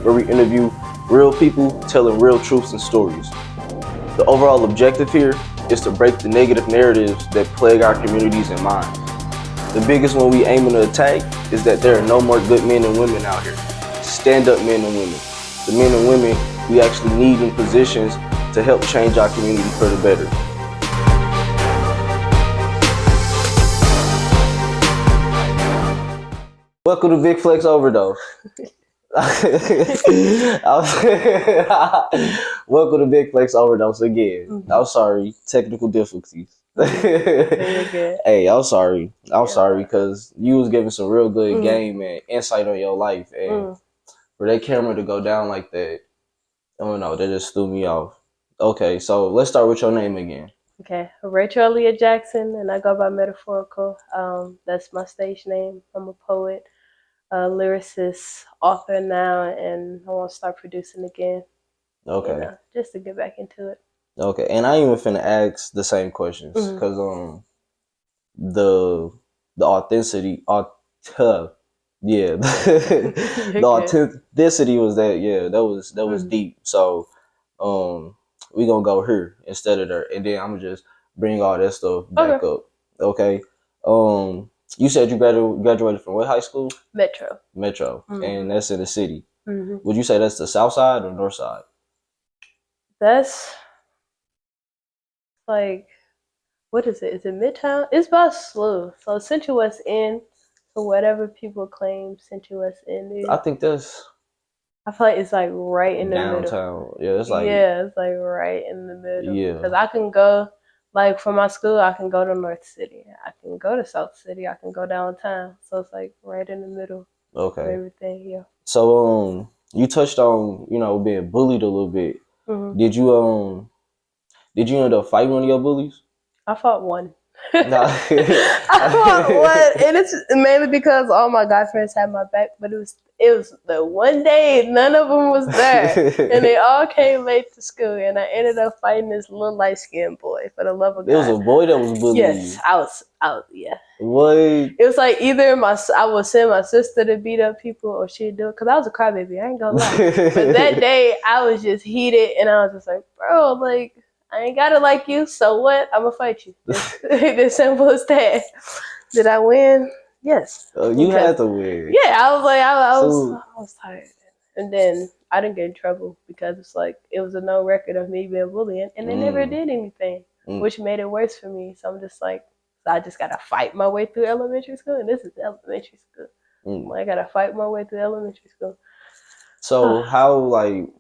where we interview real people telling real truths and stories. The overall objective here is to break the negative narratives that plague our communities and minds. The biggest one we aiming to attack is that there are no more good men and women out here. Stand up men and women. The men and women we actually need in positions to help change our community for the better. Welcome to Big Flex Overdose. Welcome to Big Flex Overdose again. I'm sorry, technical difficulties. Hey, I'm sorry. I'm sorry because you was giving some real good game and insight on your life, and for that camera to go down like that, I don't know, that just threw me off. Okay, so let's start with your name again. Okay, Rachel Aaliyah Jackson, and I go by Metaphorical. That's my stage name. I'm a poet, lyricist, author now, and I want to start producing again. Okay. You know, just to get back into it. Okay, and I ain't even finna ask the same questions because the authenticity, yeah, the authenticity was that was deep. So we gonna go here instead of there, and then I'm gonna just bring all that stuff back up. Okay. You said you graduated from what high school? Metro, and that's in the city. Would you say that's the south side or north side? That's like, what is it? Is it Midtown? It's by SLU. So Central West End, so whatever people claim Central West End is. I think that's. I feel like it's like right in the downtown. middle. Yeah, it's like it's like right in the middle. Yeah. Because I can go, like for my school, I can go to North City. I can go to South City. I can go downtown. So it's like right in the middle. Okay. Of everything, yeah. So you touched on, being bullied a little bit. Did you end up fighting one of your bullies? I fought one. I fought one, and it's mainly because all my guy friends had my back, but it was the one day none of them was there, and they all came late to school, and I ended up fighting this little light skinned boy for the love of God. It was a boy that was bullying you. Yes, I was, yeah. What? It was like either I would send my sister to beat up people, or she'd do it, because I was a crybaby. I ain't gonna lie. But that day I was just heated, and I was just like, bro, like, I ain't gotta like you, so what? I'm gonna fight you. It's simple as that. Did I win? Yes. You had to win. Yeah, I was like, I was tired. And then I didn't get in trouble because it's like, it was a no record of me being bullied, and they never did anything, which made it worse for me. So I'm just like, I just gotta fight my way through elementary school, and this is elementary school. I gotta fight my way through elementary school. So how, like,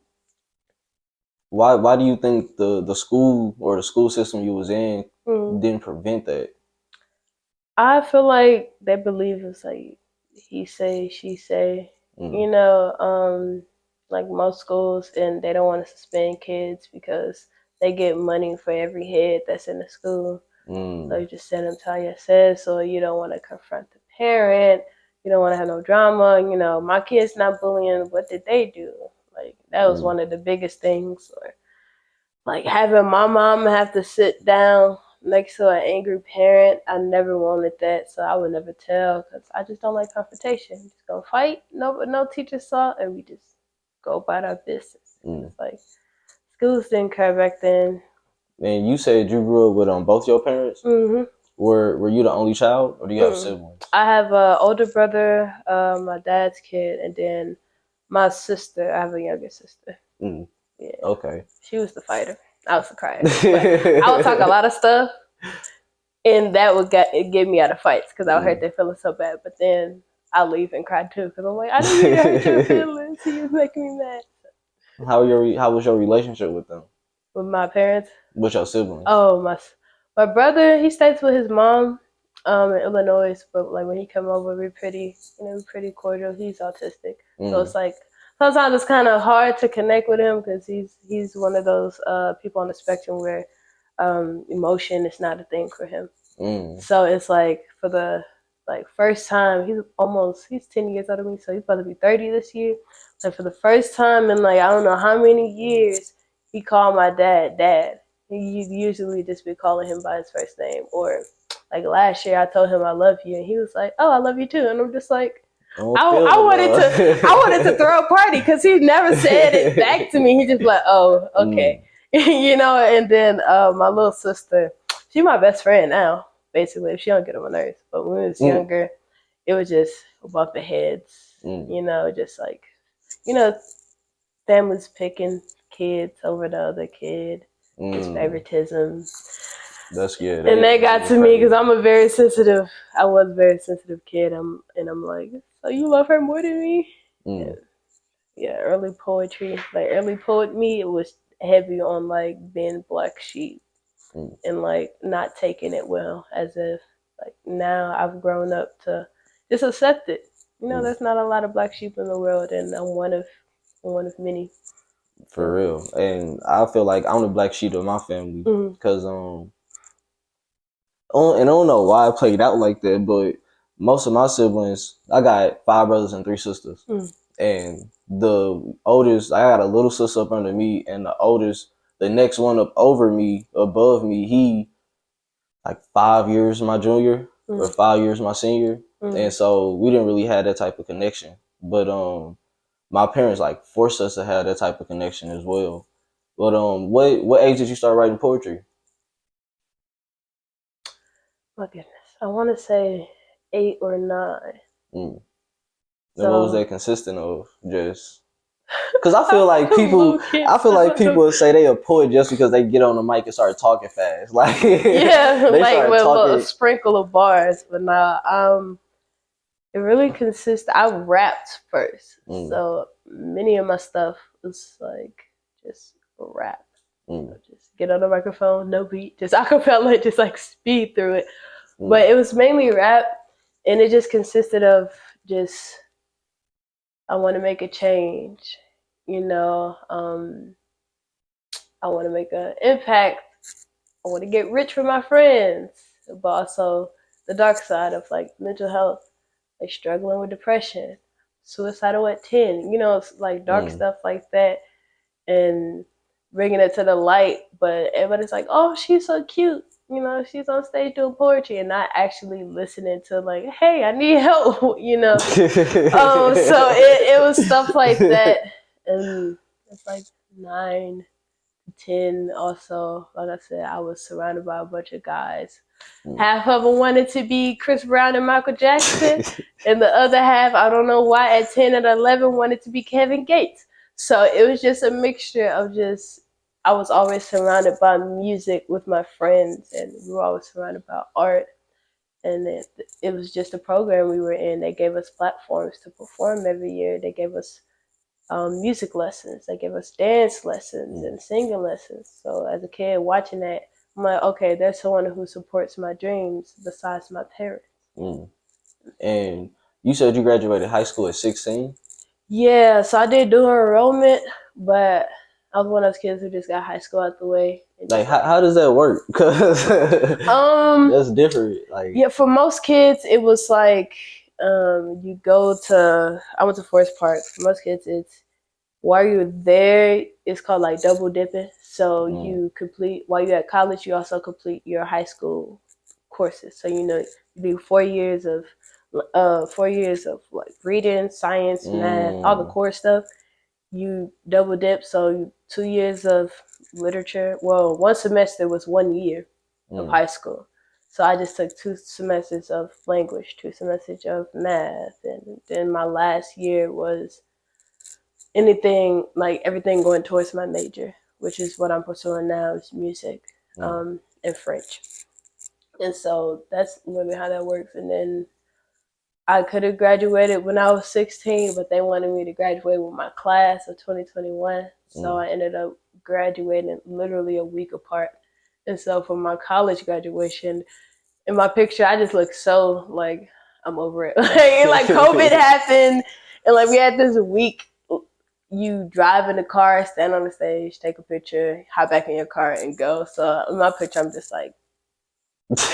why do you think the school or the school system you was in didn't prevent that? I feel like they believe it's like he say, she say. Like most schools, and they don't want to suspend kids because they get money for every head that's in the school. So you just send them to ISS, or you don't want to confront the parent. You don't want to have no drama. My kid's not bullying. What did they do? Like, that was one of the biggest things. Or like having my mom have to sit down next to an angry parent. I never wanted that, so I would never tell, because I just don't like confrontation. Just gonna fight. No teacher saw, and we just go about our business. It's like, schools didn't care back then. And you said you grew up with both your parents? Were you the only child, or do you have siblings? I have an older brother, my dad's kid, and then my sister. I have a younger sister. Yeah. Okay. She was the fighter. I was the crier. I would talk a lot of stuff, and that would get me out of fights because I would hurt their feelings so bad. But then I leave and cry too, because I'm like, I didn't mean to hurt your feelings. He was making me mad. How was your relationship with them? With my parents? With your siblings? Oh, my brother, he stays with his mom in Illinois, but like when he come over, we're pretty cordial. He's autistic, so it's like sometimes it's kind of hard to connect with him because he's one of those people on the spectrum where emotion is not a thing for him. So it's like for the first time, he's 10 years older than me, so he's about to be 30 this year. So for the first time in I don't know how many years, he called my dad. He usually just be calling him by his first name. Or like last year, I told him I love you, and he was like, "Oh, I love you too," and I'm just like, I wanted to throw a party because he never said it back to me. He just like, oh, okay. You know, and then my little sister, she's my best friend now, basically. She don't get on my nerves. But when we was younger, it was just bumping heads, you know, just like, you know, families picking kids over the other kid, just favoritism. That's good. And that got to me because I was a very sensitive kid. I'm like, so you love her more than me? Yeah, early poetry, like early poet me, it was heavy on like being black sheep and like not taking it well, as if like now I've grown up to just accept it. You know, there's not a lot of black sheep in the world, and I'm one of many. For real, and I feel like I'm the black sheep of my family because and I don't know why I played out like that, but most of my siblings, I got 5 brothers and 3 sisters, and the oldest, I got a little sister up under me, and the oldest, the next one up over me, above me, he like 5 years my junior or 5 years my senior, and so we didn't really have that type of connection. But my parents like forced us to have that type of connection as well. But what age did you start writing poetry? My goodness, I want to say 8 or 9. And what was that consistent of? Just because I feel like people would say they a poet just because they get on the mic and start talking fast, like yeah, like with a sprinkle of bars. But nah, it really consists. I rapped first, so many of my stuff was like just rap. So just get on the microphone, no beat, just acapella, just like speed through it. But it was mainly rap, and it just consisted of just I want to make a change, you know. I want to make an impact. I want to get rich for my friends, but also the dark side of like mental health, like struggling with depression, suicidal at 10, you know, it's like dark stuff like that, and bringing it to the light. But everybody's like, oh, she's so cute. You know, she's on stage doing poetry and not actually listening to like, hey, I need help, you know. So it was stuff like that. And it's like 9 to 10 also. Like I said, I was surrounded by a bunch of guys. Half of them wanted to be Chris Brown and Michael Jackson. And the other half, I don't know why, at 10 and 11 wanted to be Kevin Gates. So it was just a mixture of just, I was always surrounded by music with my friends, and we were always surrounded by art. And it was just a program we were in. They gave us platforms to perform every year. They gave us music lessons. They gave us dance lessons and singing lessons. So as a kid watching that, I'm like, okay, there's someone who supports my dreams besides my parents. And you said you graduated high school at 16? Yeah, so I did do enrollment, but I was one of those kids who just got high school out the way. Like, how does that work? Because that's different. Like, yeah, for most kids, it was like you go to. I went to Forest Park. For most kids, it's while you're there, it's called like double dipping. So you complete while you're at college, you also complete your high school courses. So you know you do 4 years of 4 years of like reading, science, math, all the core stuff. You double dip, so 2 years of literature. Well, one semester was 1 year of high school. So I just took 2 semesters of language, 2 semesters of math, and then my last year was anything, like everything going towards my major, which is what I'm pursuing now, is music and French. And so that's really how that works. And then I could have graduated when I was 16, but they wanted me to graduate with my class of 2021. So I ended up graduating literally a week apart. And so for my college graduation, in my picture, I just look so like I'm over it. like COVID happened, and like we had this week. You drive in the car, stand on the stage, take a picture, hop back in your car, and go. So in my picture, I'm just like,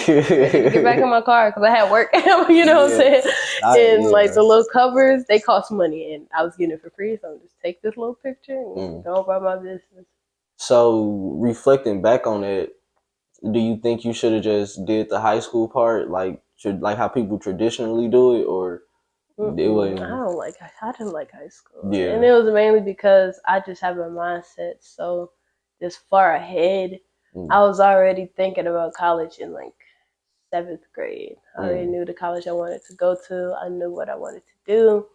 get back in my car because I had work. You know what I'm saying? And like the little covers, they cost money, and I was getting it for free. So I'm just take this little picture and go about my business. So reflecting back on it, do you think you should have just did the high school part, like how people traditionally do it, or It wasn't. I didn't like high school. Yeah. And it was mainly because I just have a mindset so just far ahead. I was already thinking about college in like 7th grade. I already knew the college I wanted to go to. I knew what I wanted to do.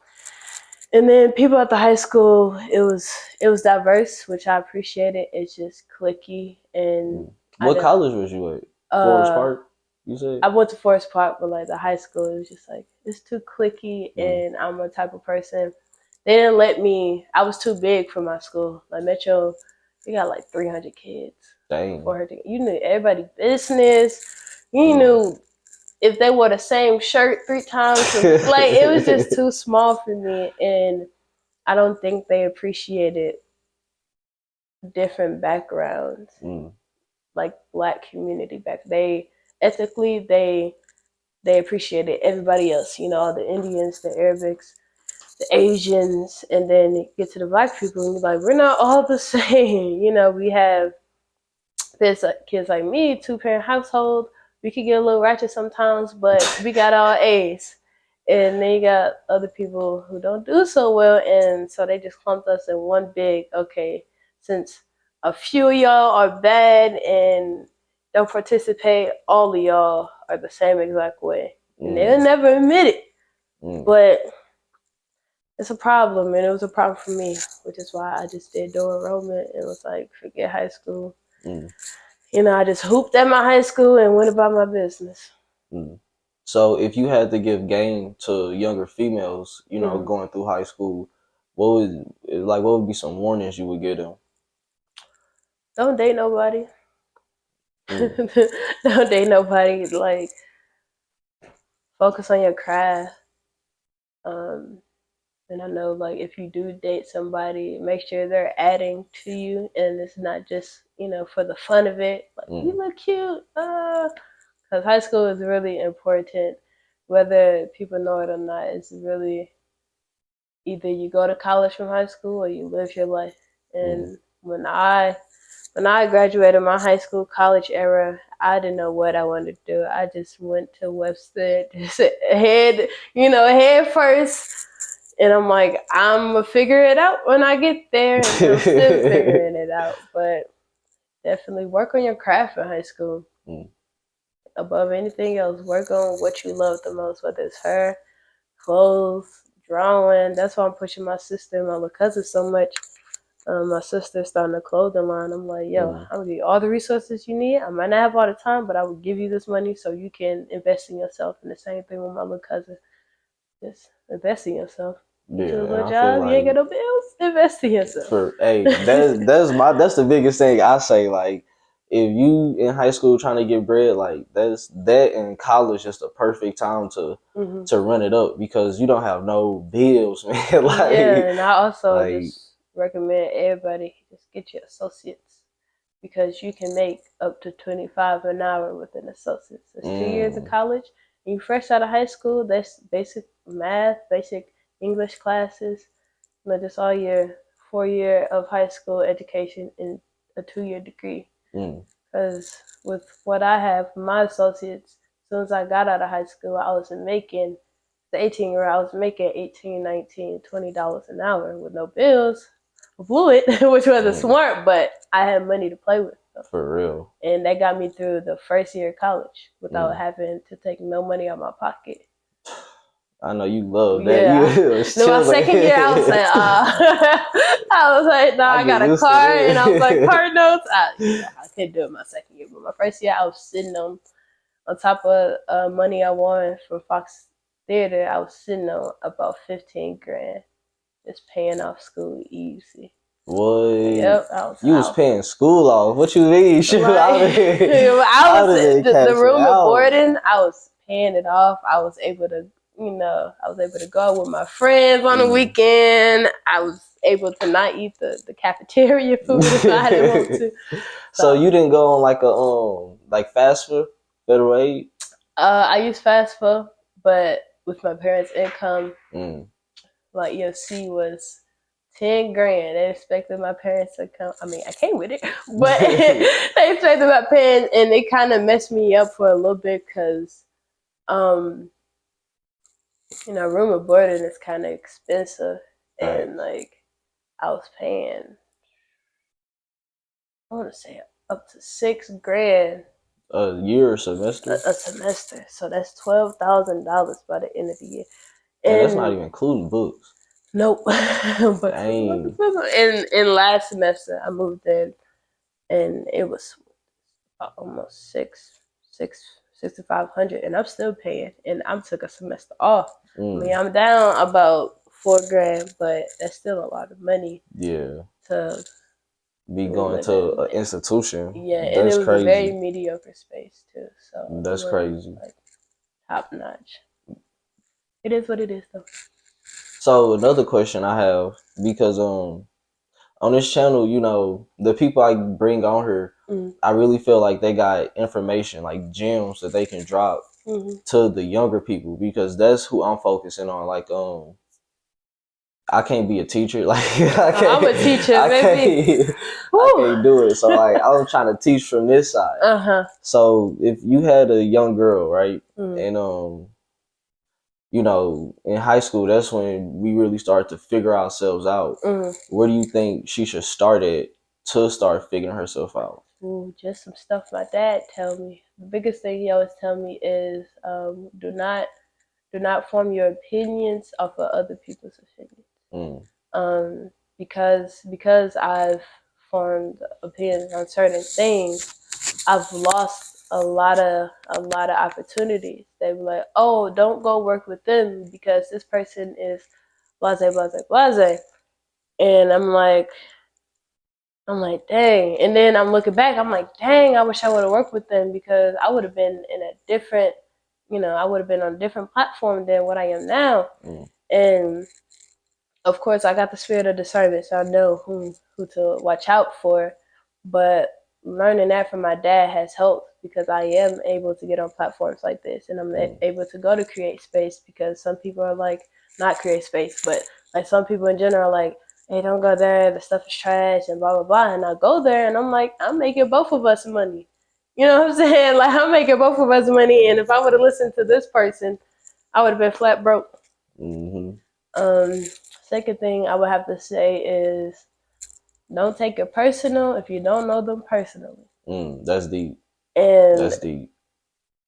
And then people at the high school, it was diverse, which I appreciated. It's just cliquey. And what college was you at? Forest Park, you said? I went to Forest Park, but like the high school, it was just like it's too cliquey, and I'm a type of person. They didn't let me. I was too big for my school. Like Metro, we got like 300 kids. Dang. You knew everybody's business. You knew if they wore the same shirt 3 times. Like it was just too small for me, and I don't think they appreciated different backgrounds, like Black community back. They ethically they appreciated everybody else. You know, the Indians, the Arabics, the Asians, and then you get to the Black people, and you're like, we're not all the same. You know, we have there's kids like me, 2-parent household. We could get a little ratchet sometimes, but we got all A's. And then you got other people who don't do so well, and so they just clumped us in one big, okay, since a few of y'all are bad and don't participate, all of y'all are the same exact way. And they'll never admit it. But it's a problem, and it was a problem for me, which is why I just did dual enrollment and was like, forget high school. You know, I just hooped at my high school and went about my business. So if you had to give game to younger females, you know, going through high school, what would be some warnings you would give them? Don't date nobody. Don't date nobody. Like, focus on your craft. And I know, like, if you do date somebody, make sure they're adding to you, and it's not just, you know, for the fun of it. Like, you look cute. Because high school is really important, whether people know it or not. It's really either you go to college from high school or you live your life. And when I graduated my high school college era, I didn't know what I wanted to do. I just went to Webster, just head first. And I'm like, I'm going to figure it out when I get there. And I'm still figuring it out. But definitely work on your craft in high school. Above anything else, work on what you love the most, whether it's hair, clothes, drawing. That's why I'm pushing my sister and my little cousin so much. My sister's starting a clothing line. I'm like, yo, I'm going to give you all the resources you need. I might not have all the time, but I will give you this money so you can invest in yourself. And the same thing with my little cousin. Just invest in yourself. Yeah, do a little job, you ain't got no bills, invest in yourself. That's the biggest thing I say. Like, if you in high school trying to get bread, like that in college is the perfect time to run it up because you don't have no bills, man. Like, and I also just recommend everybody just get your associates because you can make up to $25 an hour with an associate. It's 2 years of college. And you fresh out of high school, that's basic math, basic English classes, just all your 4 year of high school education in a 2-year degree. Because with what I have, my associates, as soon as I got out of high school, I was making, the 18-year-old, I was making $18, $19, $20 an hour with no bills. Blew it, which wasn't smart, but I had money to play with. So. For real. And that got me through the first year of college without having to take no money out of my pocket. I know you love that. Yeah. My second year, I was like, no, I got a car, and I was like, car notes. I couldn't do it my second year, but my first year, I was sitting on top of money I won from Fox Theater. I was sitting on about $15,000, just paying off school easy. What? Yep, you was paying school off. What you mean? The room and boarding, I was paying it off. I was able to go out with my friends on the weekend. I was able to not eat the cafeteria food if I didn't want to. So you didn't go on like a like FAFSA, Federal Aid? I used FAFSA, but with my parents' income, like EFC was $10,000. They expected my parents to come. I mean, I came with it, but they expected my parents, and it kind of messed me up for a little bit because, room and boarding is kind of expensive, Right. and like I was paying, I want to say up to $6,000 A year or semester? a semester. So that's $12,000 by the end of the year. And that's not And even including books. nope. But Dang. in last semester I moved in, and it was almost 6,500, and I'm still paying, and I took a semester off. I mean, I'm down about $4,000, but that's still a lot of money. Yeah. To be going to an institution. Yeah, and that's it was crazy. a very mediocre space too. So that's crazy. Like, top notch. It is what it is, though. So another question I have, because on this channel, you know, the people I bring on here, I really feel like they got information, like gems that they can drop to the younger people, because that's who I'm focusing on. Like I can't be a teacher. Like I'm a teacher, baby. I can't do it. So like I'm trying to teach from this side. So if you had a young girl, right, and you know, in high school, that's when we really start to figure ourselves out. Where do you think she should start at to start figuring herself out? Ooh, just some stuff my dad tell me. The biggest thing he always tell me is do not form your opinions off of other people's opinions. Because I've formed opinions on certain things, I've lost a lot of opportunities. They were like, "Oh, don't go work with them because this person is blase, blase, blase," and I'm like, dang. And then I'm looking back, I'm like, dang, I wish I would have worked with them, because I would have been in a different, I would have been on a different platform than what I am now. And of course, I got the spirit of discernment, so I know who to watch out for. But learning that from my dad has helped, because I am able to get on platforms like this, and I'm able to go to Create Space, because some people are like, not Create Space, but like some people in general are like, hey, don't go there, the stuff is trash and blah blah blah. And I go there and I'm like, I'm making both of us money. You know what I'm saying? Like, I'm making both of us money, and if I would have listened to this person, I would have been flat broke. Second thing I would have to say is, don't take it personal if you don't know them personally. That's deep. And that's deep.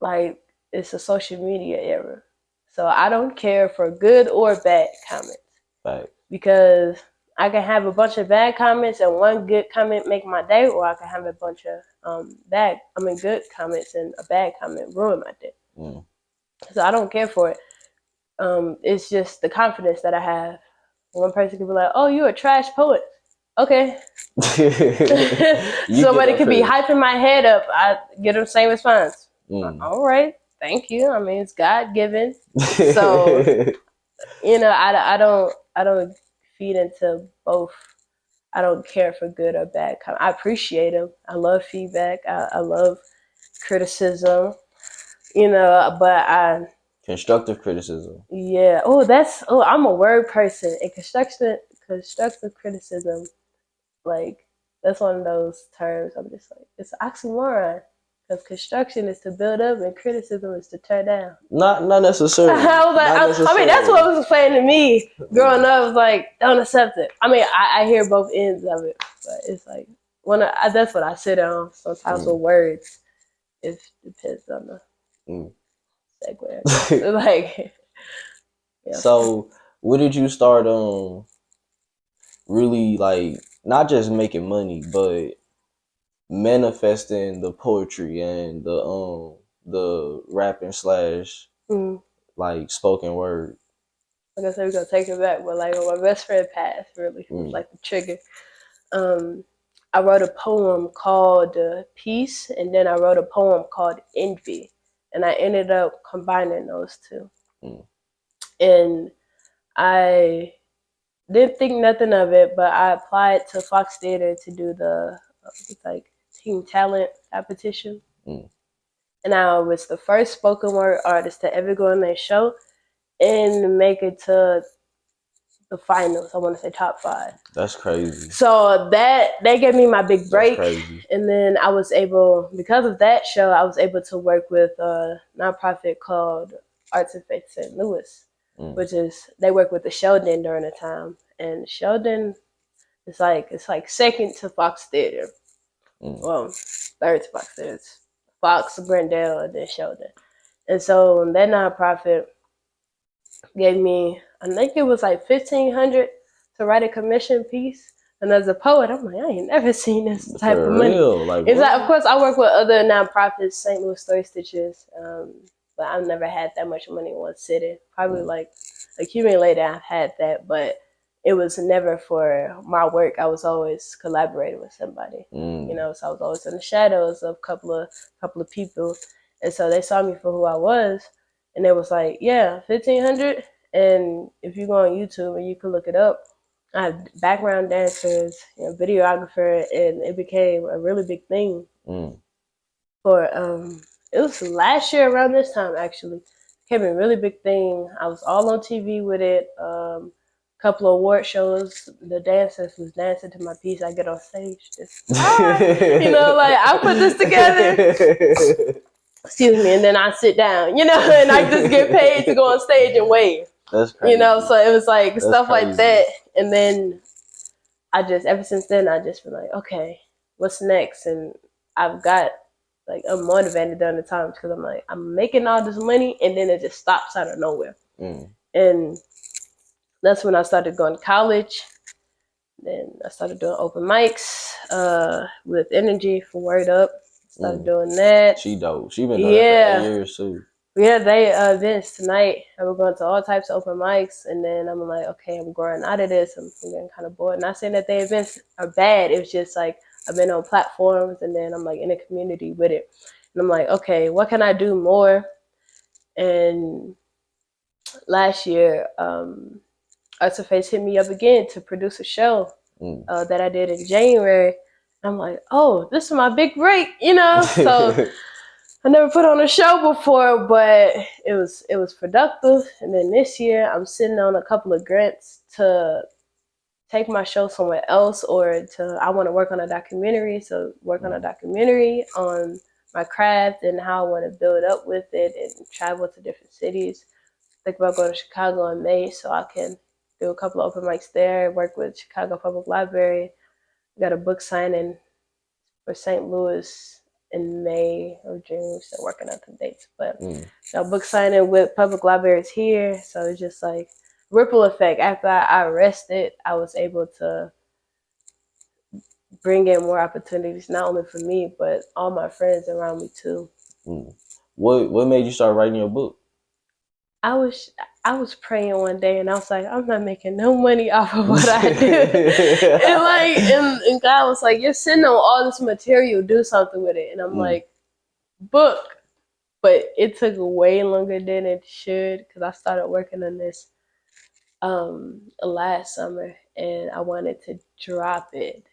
Like, it's a social media era, so I don't care for good or bad comments. Right. Because I can have a bunch of bad comments and one good comment make my day, or I can have a bunch of good comments and a bad comment ruin my day. So I don't care for it. It's just the confidence that I have. One person could be like, "Oh, you're a trash poet." Okay. Somebody could be hyping my head up. I get the same response. All right, thank you. I mean, it's God given. So I don't feed into both. I don't care for good or bad comment. I appreciate them. I love feedback. I love criticism. But constructive criticism. Yeah. I'm a word person. And constructive criticism, like, that's one of those terms I'm just like, it's an oxymoron. Because construction is to build up and criticism is to tear down. Not necessarily. I mean, that's what was explained to me growing up. I was like, don't accept it. I mean, I hear both ends of it, but it's like, that's what I sit on sometimes with words. It depends on the segue. Like, yeah. So, when did you start really, like, not just making money, but manifesting the poetry and the rapping / like spoken word? Like I said, we're gonna take it back, but like, when my best friend passed, really was like the trigger. I wrote a poem called Peace, and then I wrote a poem called Envy, and I ended up combining those two. And I didn't think nothing of it, but I applied to Fox Theater to do the Teen Talent competition. And I was the first spoken word artist to ever go on their show and make it to the finals. I want to say top 5. That's crazy. So that gave me my big break. And then I was able, because of that show, I was able to work with a nonprofit called Arts and Faith St. Louis. which is they work with the Sheldon during the time, and Sheldon is it's like second to Fox Theater. Well, third to Fox Theater. It's Fox, Grendel, and then Sheldon. And so that nonprofit gave me, I think it was like $1,500 to write a commission piece. And as a poet, I'm like, I ain't never seen this type of money. It's like, of course, I work with other nonprofits, St. Louis Story Stitches, but I've never had that much money in one sitting. Probably like accumulated, I've had that, but it was never for my work. I was always collaborating with somebody, you know. So I was always in the shadows of a couple of people, and so they saw me for who I was, and they was like, "Yeah, 1,500." And if you go on YouTube and you can look it up, I had background dancers, you know, videographer, and it became a really big thing. For it was last year around this time actually. It became a really big thing. I was all on TV with it. Couple of award shows, the dancers was dancing to my piece. I get on stage, just you know, like I put this together. Excuse me, and then I sit down, you know, and I just get paid to go on stage and wave. That's crazy. You know, so it was like stuff like that. And then I just, ever since then, I just been like, okay, what's next? And I've got like unmotivated during the times because I'm like, I'm making all this money and then it just stops out of nowhere. And that's when I started going to college. Then I started doing open mics with Energy for Word Up. Started doing that. She dope. She been doing that for 8 years too. Yeah, they events tonight. I was going to all types of open mics, and then I'm like, okay, I'm growing out of this. I'm getting kind of bored. Not saying that the events are bad. It was just like I've been on platforms, and then I'm like in a community with it. And I'm like, okay, what can I do more? And last year, Artiface hit me up again to produce a show that I did in January. I'm like, oh, this is my big break, you know? So I never put on a show before, but it was productive. And then this year I'm sitting on a couple of grants to take my show somewhere else, or I want to work on a documentary. So work on a documentary on my craft and how I want to build up with it and travel to different cities. Think about going to Chicago in May so I can do a couple of open mics there, work with Chicago Public Library. Got a book signing for St. Louis in May or June. We're still working out the dates, but book signing with public libraries here. So it's just like ripple effect. After I rested, I was able to bring in more opportunities, not only for me, but all my friends around me too. What made you start writing your book? I was praying one day and I was like, I'm not making no money off of what I did. and God was like, you're sitting on all this material, do something with it. And I'm like, book. But it took way longer than it should because I started working on this last summer and I wanted to drop it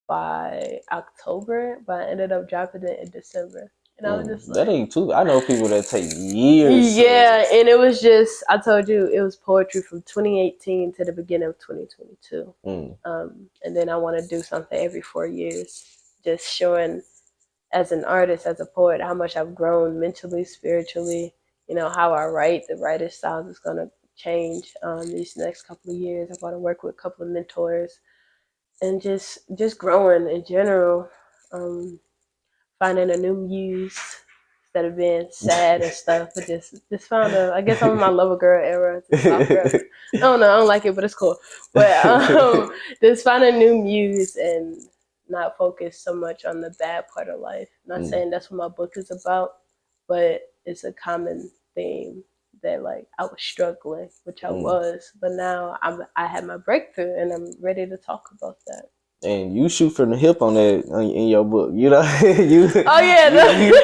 by October, but I ended up dropping it in December. And I was just like, that ain't too. I know people that take years. Yeah, and it was just, I told you, it was poetry from 2018 to the beginning of 2022. And then I want to do something every 4 years, just showing as an artist, as a poet, how much I've grown mentally, spiritually, you know, how I write. The writer style is going to change these next couple of years. I'm going to work with a couple of mentors and just growing in general. Finding a new muse instead of being sad and stuff, but just found I guess I'm in my lover girl era. I don't know, I don't like it, but it's cool. But just find a new muse and not focus so much on the bad part of life. Not saying that's what my book is about, but it's a common theme that like I was struggling, which I was, but now I had my breakthrough and I'm ready to talk about that. And you shoot from the hip on that in your book, you know. you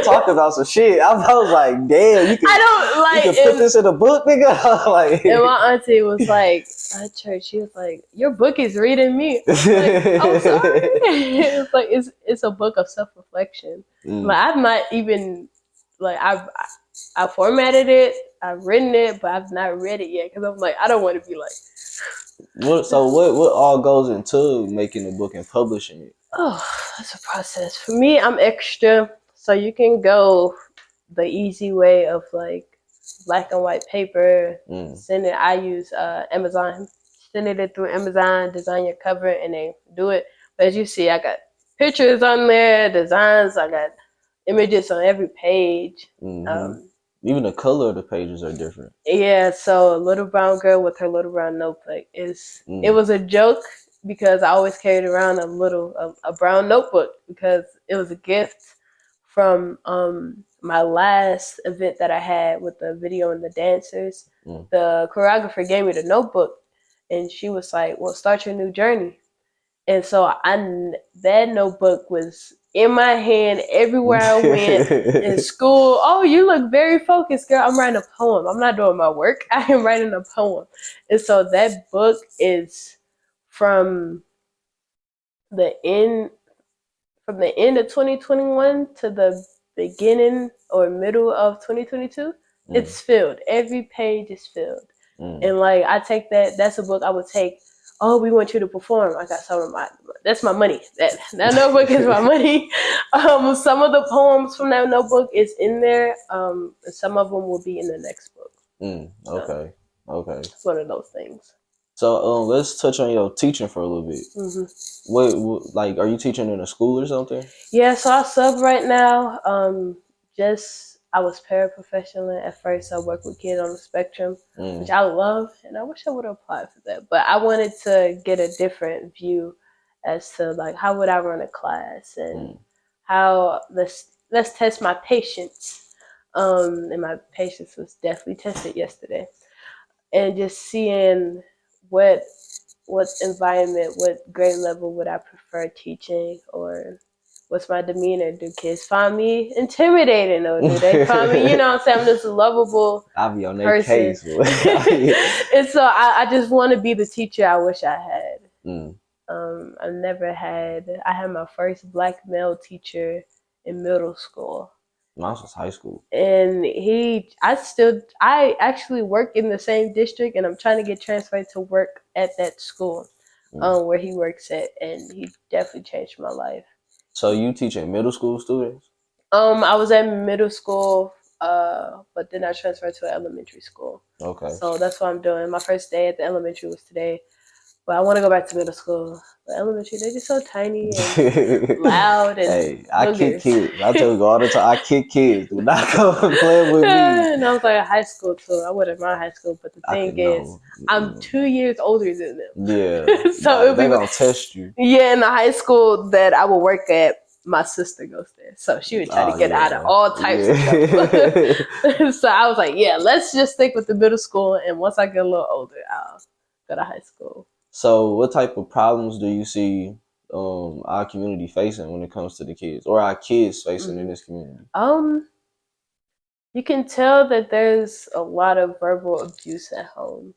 talk about some shit. I was like, damn, you can put this in a book, nigga. Like, and my auntie was like at church, she was like, your book is reading me. I was like, I'm sorry. It's like it's a book of self-reflection. Like I've not even like I formatted it, I've written it, but I've not read it yet because I'm like, I don't want to be like. What all goes into making a book and publishing it? Oh, that's a process. For me, I'm extra, so you can go the easy way of like black and white paper. Send it. I use Amazon. Send it through Amazon. Design your cover, and they do it. But as you see, I got pictures on there, designs. I got images on every page. Even the color of the pages are different. Yeah, so a little brown girl with her little brown notebook it was a joke because I always carried around a brown notebook because it was a gift from my last event that I had with the video and the dancers. The choreographer gave me the notebook and she was like, "Well, start your new journey." And so that notebook was in my hand everywhere I went in school. "Oh, you look very focused, girl." I'm writing a poem. I'm not doing my work. I am writing a poem. And so that book is from the end of 2021 to the beginning or middle of 2022. It's filled. Every page is filled. And like I take that's a book I would take. "Oh, we want you to perform." I got that's my money. That notebook is my money. Some of the poems from that notebook is in there. Some of them will be in the next book. Okay. It's one of those things. So let's touch on your teaching for a little bit. What like, are you teaching in a school or something? Yeah, so I sub right now. I was paraprofessional at first. I work with kids on the spectrum, which I love, and I wish I would have applied for that. But I wanted to get a different view as to like how would I run a class and how let's test my patience. And my patience was definitely tested yesterday, and just seeing what environment, what grade level would I prefer teaching, or what's my demeanor? Do kids find me intimidating, or do they find me, you know what I'm saying, I'm this lovable I'll be on that case. And so I just want to be the teacher I wish I had. I had my first black male teacher in middle school. Mine was high school. And I actually work in the same district, and I'm trying to get transferred to work at that school where he works at, and he definitely changed my life. So you teaching middle school students? I was at middle school, but then I transferred to elementary school. Okay. So that's what I'm doing. My first day at the elementary was today, but I want to go back to middle school. The elementary, they're just so tiny and loud. And hey, I kick kids. I tell you all the time, I kick kids. Do not come play with me. And I was like high school too. I wouldn't mind high school, but the thing is, I'm 2 years older than them. Yeah. So they're gonna test you. Yeah, in the high school that I would work at, my sister goes there, so she would try to get out of all types of stuff. So I was like, yeah, let's just stick with the middle school, and once I get a little older, I'll go to high school. So what type of problems do you see our community facing when it comes to the kids, or our kids facing in this community? You can tell that there's a lot of verbal abuse at home.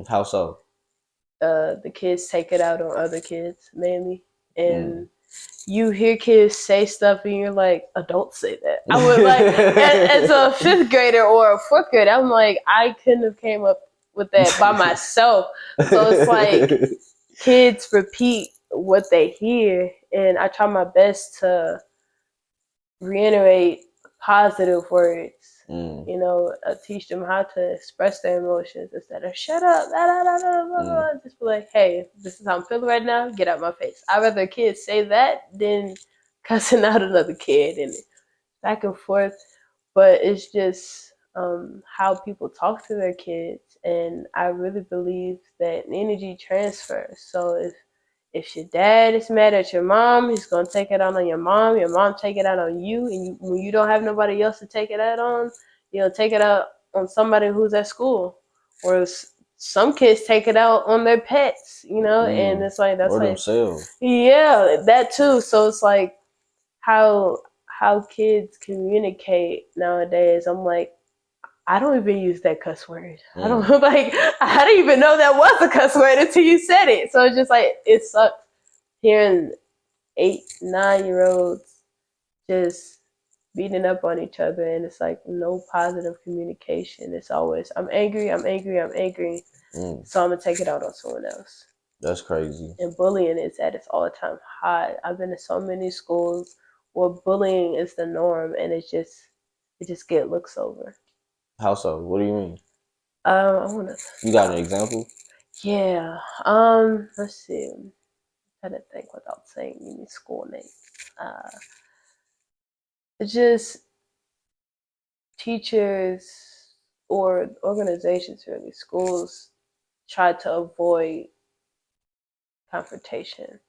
How so? The kids take it out on other kids mainly, and you hear kids say stuff, and you're like, "Adults say that." I would like as a 5th grader or a 4th grader, I'm like, I couldn't have came up with that by myself. So it's like kids repeat what they hear, and I try my best to reiterate positive words. You know, teach them how to express their emotions instead of "shut up," just be like, "Hey, this is how I'm feeling right now. Get out my face." I'd rather kids say that than cussing out another kid and back and forth. But it's just how people talk to their kids, and I really believe that energy transfers. So if your dad is mad at your mom, he's gonna take it out on your mom take it out on you, and when you don't have nobody else to take it out on, take it out on somebody who's at school. Or some kids take it out on their pets, and it's like that's or like themselves. Yeah, that too. So it's like how kids communicate nowadays. I'm like, I don't even use that cuss word. I don't I didn't even know that was a cuss word until you said it. So it's just like, it sucks hearing 8, 9-year-olds just beating up on each other, and it's like no positive communication. It's always, I'm angry. So I'm gonna take it out on someone else. That's crazy. And bullying is at its all-time high. I've been to so many schools where bullying is the norm, and it just get looks over. How so? What do you mean? I want to. You got an example? Yeah. Let's see. I'm trying to think without saying any school names. Uh, just teachers or organizations, really, schools try to avoid confrontation.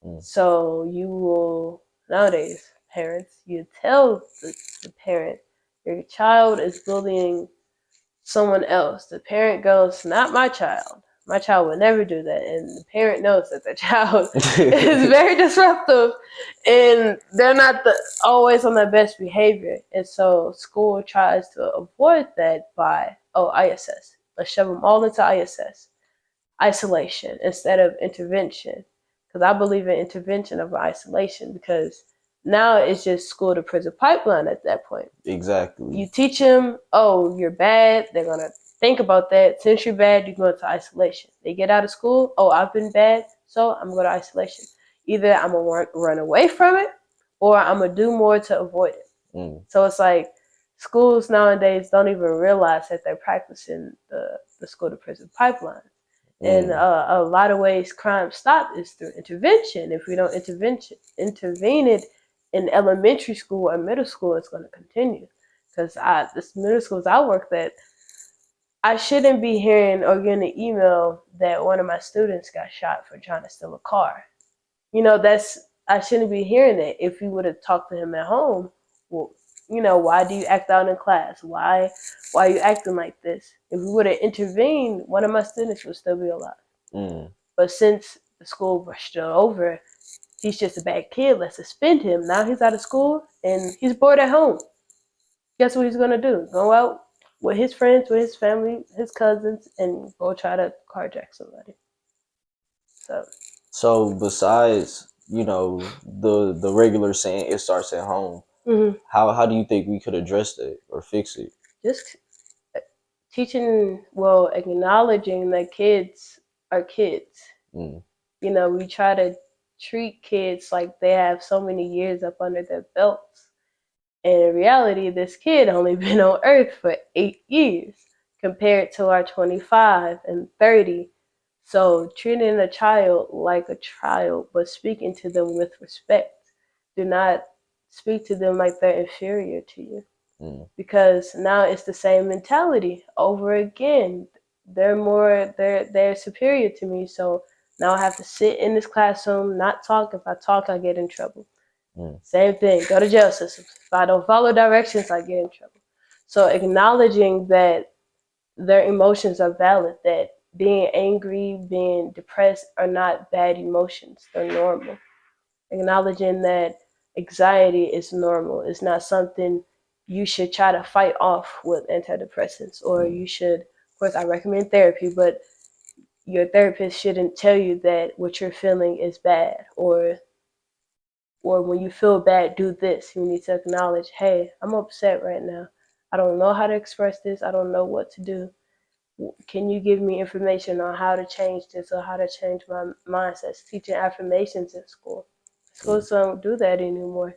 Mm. So you will, nowadays, parents, you tell the parent your child is bullying someone else. The parent goes, not my child. My child would never do that. And the parent knows that the child is very disruptive and they're not always on their best behavior. And so school tries to avoid that by, ISS. Let's shove them all into ISS. Isolation instead of intervention. Because I believe in intervention over isolation because now it's just school to prison pipeline at that point. Exactly. You teach them, oh, you're bad. They're going to think about that. Since you're bad, you go into isolation. They get out of school, oh, I've been bad, so I'm going to isolation. Either I'm going to run away from it or I'm going to do more to avoid it. So it's like schools nowadays don't even realize that they're practicing the school to prison pipeline. And a lot of ways crime stop is through intervention. If we don't intervene it in elementary school or middle school, it's going to continue. Because this middle schools I worked at, I shouldn't be hearing or getting an email that one of my students got shot for trying to steal a car. I shouldn't be hearing that. If you would have talked to him at home, well, why do you act out in class? Why are you acting like this? If we would have intervened, one of my students would still be alive. But since the school brushed it over, he's just a bad kid. Let's suspend him. Now he's out of school and he's bored at home. Guess what he's gonna do? Go out with his friends, with his family, his cousins, and go try to carjack somebody. So besides, the regular saying it starts at home, how do you think we could address that or fix it? Just teaching, acknowledging that kids are kids. We try to treat kids like they have so many years up under their belts. And in reality, this kid only been on earth for 8 years compared to our 25 and 30. So treating a child like a child, but speaking to them with respect. Do not speak to them like they're inferior to you. Because now it's the same mentality over again. They're superior to me. So now I have to sit in this classroom, not talk. If I talk, I get in trouble. Same thing. Go to jail system. If I don't follow directions, I get in trouble. So acknowledging that their emotions are valid, that being angry, being depressed are not bad emotions. They're normal. Acknowledging that anxiety is normal. It's not something you should try to fight off with antidepressants, or you should, of course, I recommend therapy, but your therapist shouldn't tell you that what you're feeling is bad, or when you feel bad, do this. You need to acknowledge, hey, I'm upset right now. I don't know how to express this. I don't know what to do. Can you give me information on how to change this or how to change my mindsets? Teaching affirmations in school. Schools don't do that anymore.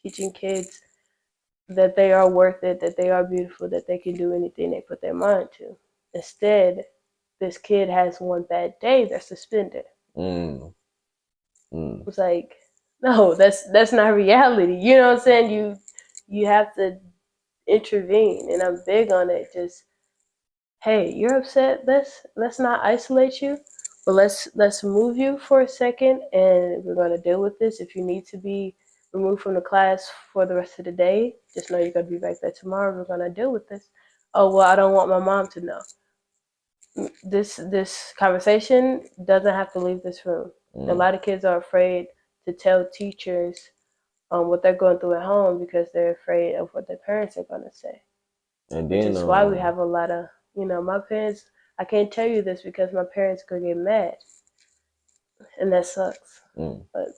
Teaching kids that they are worth it, that they are beautiful, that they can do anything they put their mind to. Instead, this kid has one bad day, they're suspended. It's like, no, that's not reality. You know what I'm saying? You have to intervene, and I'm big on it. Just, hey, you're upset. Let's not isolate you, but let's move you for a second, and we're gonna deal with this. If you need to be removed from the class for the rest of the day, just know you're gonna be back there tomorrow. We're gonna deal with this. Oh well, I don't want my mom to know. This conversation doesn't have to leave this room. A lot of kids are afraid to tell teachers what they're going through at home because they're afraid of what their parents are going to say. And which is why we have a lot of, my parents, I can't tell you this because my parents could get mad. And that sucks. But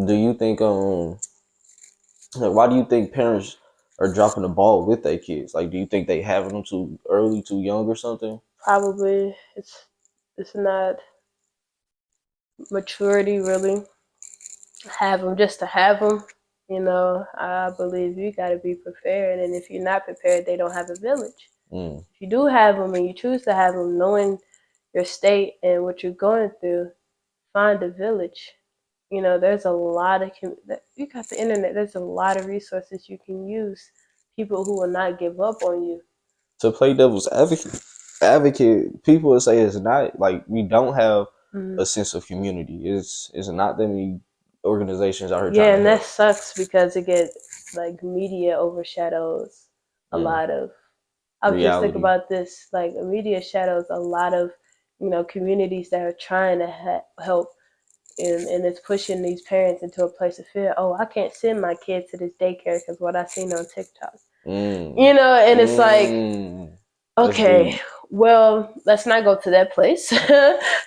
do you think, why do you think parents are dropping the ball with their kids? Like, do you think they having them too early, too young or something? Probably it's not maturity really. Have them just to have them. I believe you got to be prepared. And if you're not prepared, they don't have a village. If you do have them and you choose to have them, knowing your state and what you're going through, find a village. You know, there's a lot of you got the internet. There's a lot of resources you can use. People who will not give up on you. To play devil's advocate, people will say it's not like we don't have a sense of community. It's not that many organizations out here. Yeah, and that sucks because it gets like media overshadows a lot of. I was just thinking about this. Like media shadows a lot of, you know, communities that are trying to help. And it's pushing these parents into a place of fear. Oh, I can't send my kid to this daycare because what I seen on TikTok. You know, and it's like, okay, well, let's not go to that place.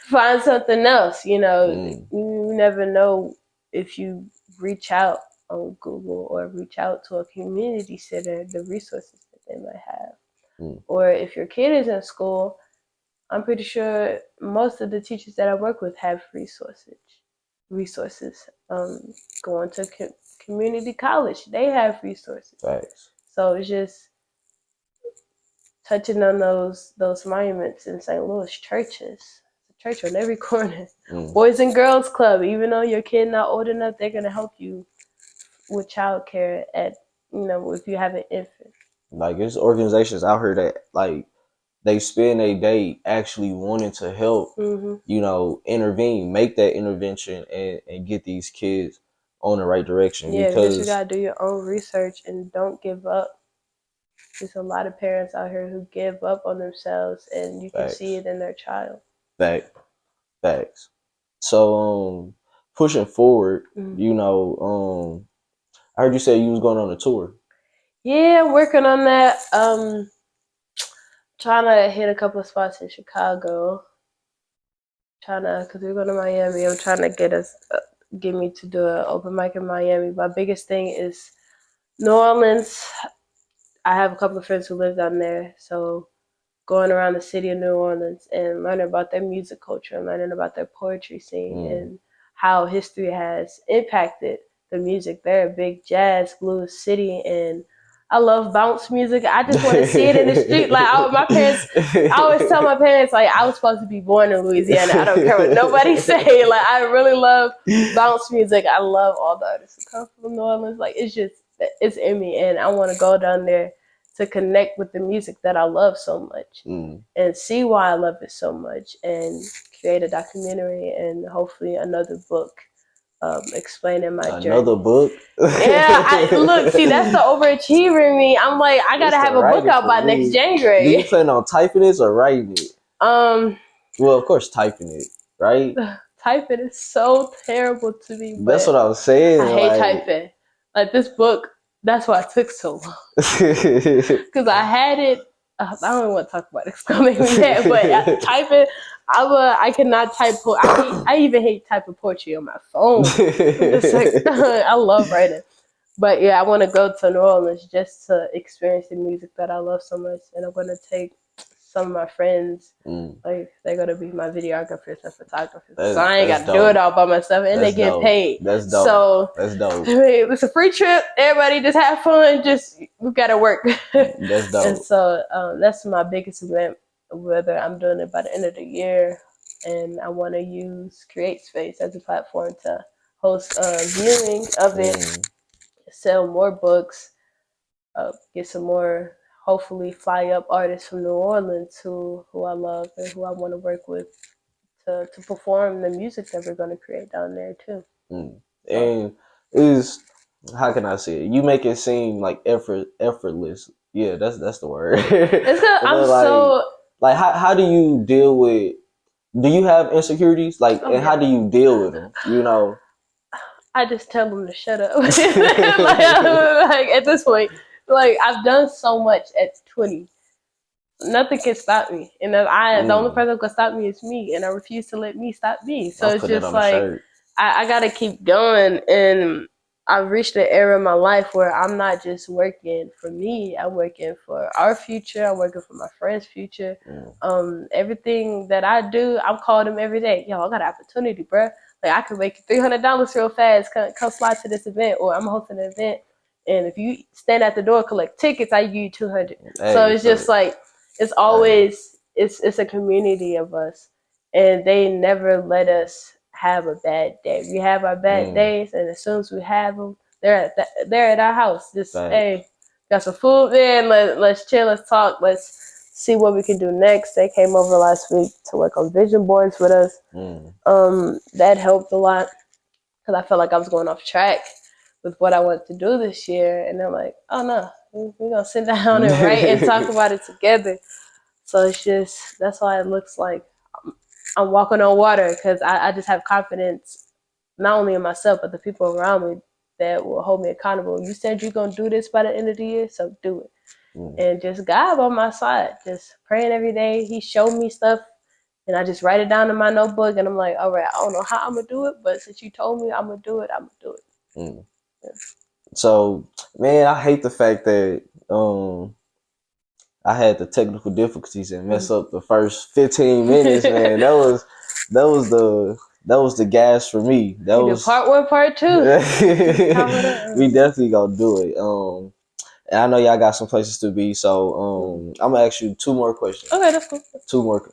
Find something else. You know, you never know if you reach out on Google or reach out to a community center, the resources that they might have. Or if your kid is in school, I'm pretty sure most of the teachers that I work with have resources. Going to community college, they have resources. Right. So it's just touching on those monuments in St. Louis, churches. A church on every corner. Boys and Girls Club. Even though your kid not old enough, they're gonna help you with childcare at, you know, if you have an infant. Like there's organizations out here that like they spend a day actually wanting to help, you know, intervene, make that intervention and get these kids on the right direction. Yeah, because you gotta do your own research and don't give up. There's a lot of parents out here who give up on themselves, and you can see it in their child. Facts. So, pushing forward, you know, I heard you say you was going on a tour. Yeah, working on that. Trying to hit a couple of spots in Chicago. Because we're going to Miami. I'm trying to get me to do an open mic in Miami. My biggest thing is New Orleans. I have a couple of friends who live down there, so going around the city of New Orleans and learning about their music culture and learning about their poetry scene and how history has impacted the music. They're a big jazz blues city, and I love bounce music. I just want to see it in the street. Like I always tell my parents, like, I was supposed to be born in Louisiana. I don't care what nobody say. Like, I really love bounce music. I love all the artists who come from New Orleans. Like, it's in me, and I want to go down there to connect with the music that I love so much and see why I love it so much and create a documentary and hopefully another book. Explaining my journey. Another book? Yeah, look, see, that's the overachiever in me. I'm like, I gotta have a book out by next January. Do you plan on typing this or writing it? Well, of course, typing it, right? Typing is so terrible to me. That's what I was saying. I hate typing. Like this book, that's why it took so long. Because I had it. I don't want to talk about it. It's gonna make me mad. But typing, I cannot type. I even hate typing poetry on my phone. It's like, I love writing. But yeah, I want to go to New Orleans just to experience the music that I love so much, and I'm gonna take some of my friends. Like they're gonna be my videographers and photographers. So I ain't got to do it all by myself, and they get paid. That's dope. So that's dope. I mean, it's a free trip. Everybody just have fun. We gotta work. That's dope. And so that's my biggest event. Whether I'm doing it by the end of the year, and I want to use CreateSpace as a platform to host a viewing of it, sell more books, get some more, hopefully fly up artists from New Orleans who I love and who I want to work with to perform the music that we're going to create down there too. And how can I say it? You make it seem like effortless. Yeah, that's the word. It's like how do you deal with? Do you have insecurities? Like, and how do you deal with them? You know, I just tell them to shut up. like at this point, like I've done so much at 20. Nothing can stop me, and the only person who can stop me is me, and I refuse to let me stop me. So it's just like I gotta keep going, and I've reached an era in my life where I'm not just working for me. I'm working for our future. I'm working for my friends' future. Everything that I do, I'm calling them every day. Yo, I got an opportunity, bro. Like I could make $300 real fast. Come fly to this event, or I'm hosting an event, and if you stand at the door, collect tickets, I give you $200. So it's just like It's always it's a community of us, and they never let us have a bad day. We have our bad days, and as soon as we have them, they're at our house. Just hey, got some food there. Let's chill. Let's talk. Let's see what we can do next. They came over last week to work on vision boards with us. That helped a lot because I felt like I was going off track with what I wanted to do this year, and they're like, "Oh no, we're gonna sit down and write and talk about it together." So it's just that's why it looks like I'm walking on water because I just have confidence not only in myself but the people around me that will hold me accountable. You said you're gonna do this by the end of the year, so do it. And just God on my side, just praying every day. He showed me stuff, and I just write it down in my notebook, and I'm like, all right, I don't know how I'm gonna do it, but since you told me I'm gonna do it, I'm gonna do it. Yeah. So, man, I hate the fact that I had the technical difficulties and mess up the first 15 minutes, man. That was the gas for me. That was part 1, part 2. We definitely gonna do it. And I know y'all got some places to be, so I'm gonna ask you 2 more questions. Okay, that's cool. 2 more,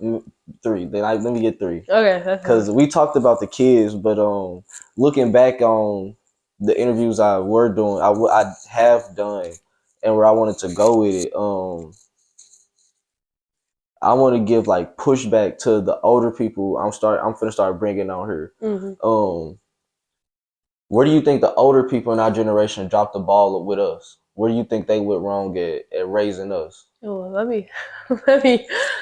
3. Then let me get 3. Okay, that's because we talked about the kids, but looking back on the interviews I have done, and where I wanted to go with it, I want to give like pushback to the older people. I'm finna start bringing on here. Where do you think the older people in our generation dropped the ball with us? Where do you think they went wrong at raising us? Oh, let me.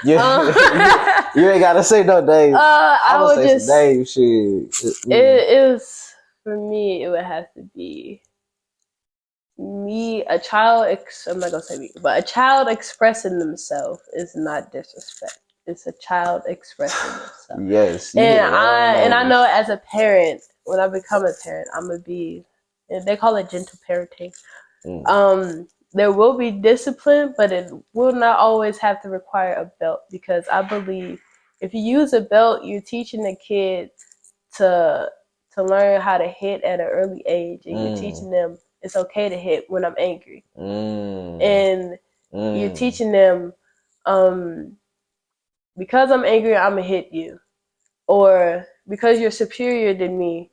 Yeah, you ain't gotta say no names. I would say just name shit. It was for me. It would have to be me, a child. I'm not gonna say me, but a child expressing themselves is not disrespect. It's a child expressing themselves. Yes, and I know as a parent, when I become a parent, I'm gonna be. They call it gentle parenting. There will be discipline, but it will not always have to require a belt, because I believe if you use a belt, you're teaching the kid to learn how to hit at an early age, and you're teaching them it's okay to hit when I'm angry, and you're teaching them because I'm angry, I'm gonna hit you, or because you're superior than me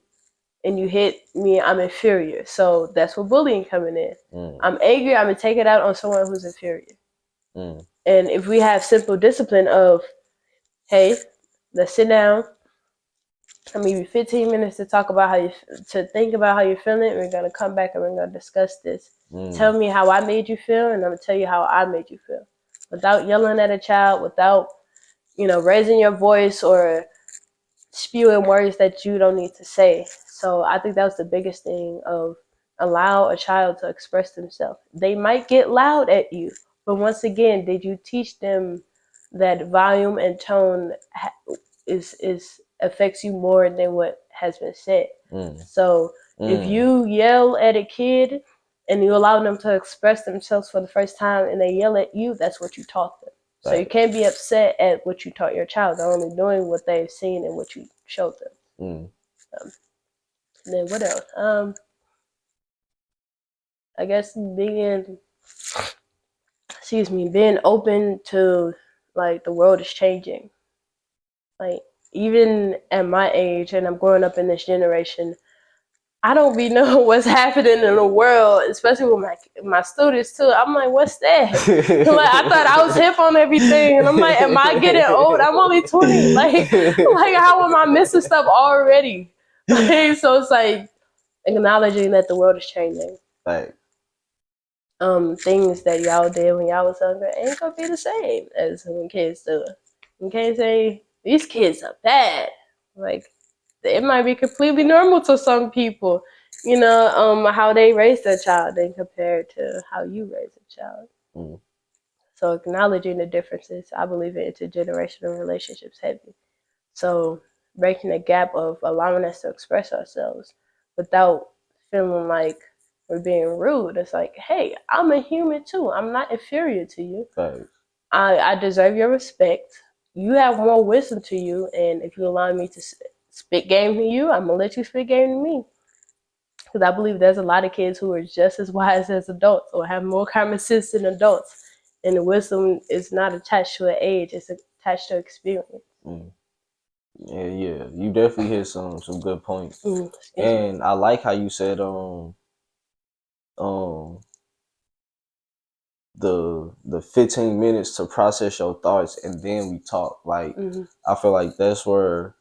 and you hit me, I'm inferior. So that's where bullying coming in. I'm angry, I'm gonna take it out on someone who's inferior. And if we have simple discipline of, hey, let's sit down. I mean, 15 minutes to talk about to think about how you're feeling. We're gonna come back and we're gonna discuss this. Tell me how I made you feel, and I'm gonna tell you how I made you feel, without yelling at a child, without raising your voice or spewing words that you don't need to say. So I think that was the biggest thing, of allow a child to express themselves. They might get loud at you, but once again, did you teach them that volume and tone is affects you more than what has been said? So if you yell at a kid and you allow them to express themselves for the first time and they yell at you, that's what you taught them. So you can't be upset at what you taught your child. They're only doing what they've seen and what you showed them. Then what else? I guess being open to, like, the world is changing. Like, even at my age, and I'm growing up in this generation, I don't be know what's happening in the world, especially with my students too. I'm like, what's that? Like, I thought I was hip on everything, and I'm like, am I getting old? I'm only 20. Like how am I missing stuff already? Like, so it's like acknowledging that the world is changing. Right. Things that y'all did when y'all was younger ain't gonna be the same as when kids do it. You can't say these kids are bad. Like, it might be completely normal to some people, how they raise their child and compared to how you raise a child. So acknowledging the differences, I believe in intergenerational relationships heavy. So breaking the gap of allowing us to express ourselves without feeling like we're being rude. It's like, hey, I'm a human too. I'm not inferior to you. Right. I deserve your respect. You have more wisdom to you, and if you allow me to spit game to you, I'm gonna let you spit game to me. Because I believe there's a lot of kids who are just as wise as adults or have more common sense than adults, And the wisdom is not attached to an age; it's attached to experience. Yeah, you definitely hit some good points. And I like how you said the 15 minutes to process your thoughts and then we talk. Like I feel like that's where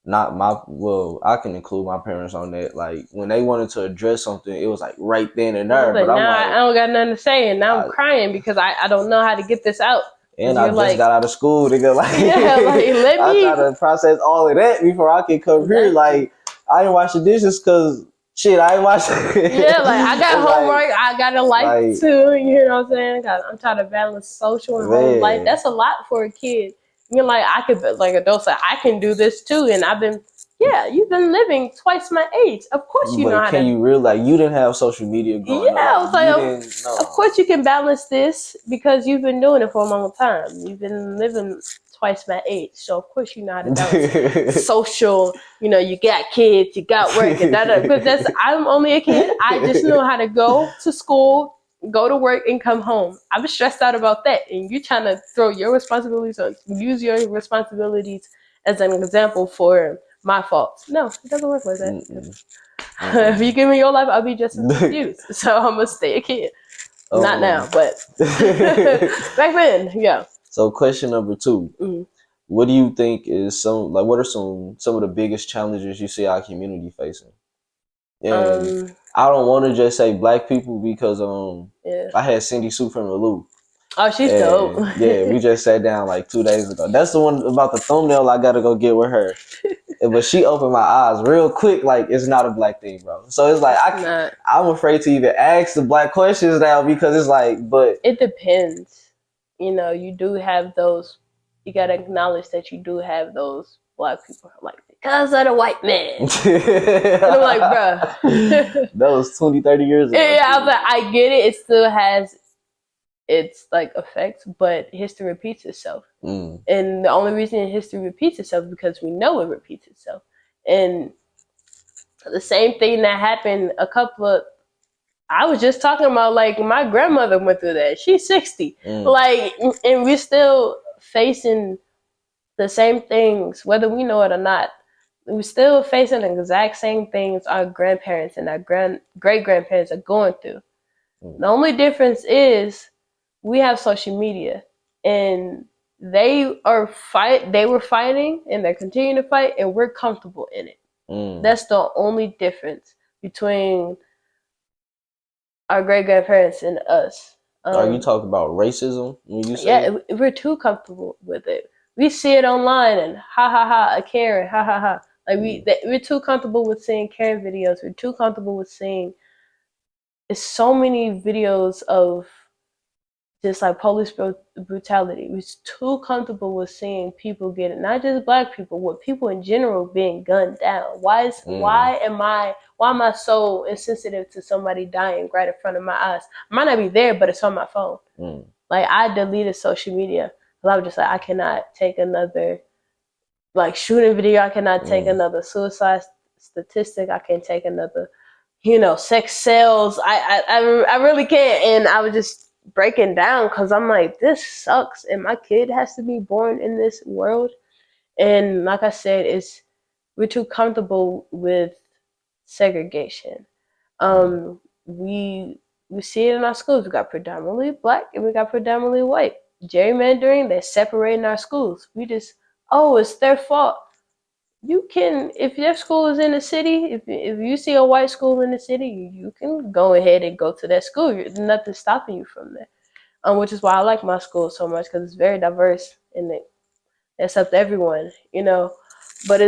I can include my parents on that. Like when they wanted to address something, it was like right then and there. But I'm like, I don't got nothing to say, and now I'm crying because I don't know how to get this out. And I just got out of school, nigga. Like, I gotta process all of that before I can come here. Like, I ain't wash the dishes because shit, I ain't watching. Yeah, like I got homework, I got a life too. You know what I'm saying? I'm trying to balance social and home life. That's a lot for a kid. You're like, I could, like adults, like I can do this too. And you've been living twice my age. Of course, you know how to. Can you realize you didn't have social media growing up? Yeah, I was like, of course you can balance this because you've been doing it for a long time. You've been living twice my age, so of course you know how to balance social. You know, you got kids, you got work, and that. Because I'm only a kid. I just know how to go to school, go to work, and come home. I was stressed out about that, and you're trying to throw your responsibilities on, use your responsibilities as an example for my faults. No, it doesn't work like that. If you give me your life, I'll be just as confused. So I'm gonna stay a kid. Not now, but back then, yeah. So question number 2. What do you think is what are some of the biggest challenges you see our community facing? And I don't want to just say black people because I had Cindy Sue from the Loop. Oh, she's dope. Yeah, we just sat down like 2 days ago. That's the one about the thumbnail I gotta go get with her. But she opened my eyes real quick, like it's not a black thing, bro. So it's like I'm afraid to even ask the black questions now because it's like, but it depends. You know, you do have those. You gotta acknowledge that you do have those black people who are like, because of the white man. And I'm like, bro. That was 20, 30 years ago. Yeah, I was like, I get it. It still has its like effects, but history repeats itself. And the only reason history repeats itself is because we know it repeats itself. And the same thing that happened I was just talking about, like, my grandmother went through that. She's 60. Like, and we're still facing the same things, whether we know it or not. We're still facing the exact same things our grandparents and our great-grandparents are going through. The only difference is we have social media, and they were fighting, and they're continuing to fight, and we're comfortable in it. That's the only difference between our great-grandparents and us. Are you talking about racism when you say? Yeah, we're too comfortable with it. We see it online and ha ha ha, a Karen, ha ha ha. Like we're too comfortable with seeing Karen videos. We're too comfortable with seeing. It's so many videos of just like police brutality. We're too comfortable with seeing people getting, not just black people, with people in general being gunned down. Why am I so insensitive to somebody dying right in front of my eyes? I might not be there, but it's on my phone. Like, I deleted social media because I was just like, I cannot take another like shooting video. I cannot take another suicide statistic. I can't take another, sex sales. I really can't. And I was just breaking down because I'm like, this sucks, and my kid has to be born in this world. And like I said, we're too comfortable with segregation. We see it in our schools. We got predominantly black and we got predominantly white. Gerrymandering, they're separating our schools. We just, it's their fault. You can, if your school is in the city, if you see a white school in the city, you can go ahead and go to that school. There's nothing stopping you from that. Which is why I like my school so much, because it's very diverse and it accepts everyone, But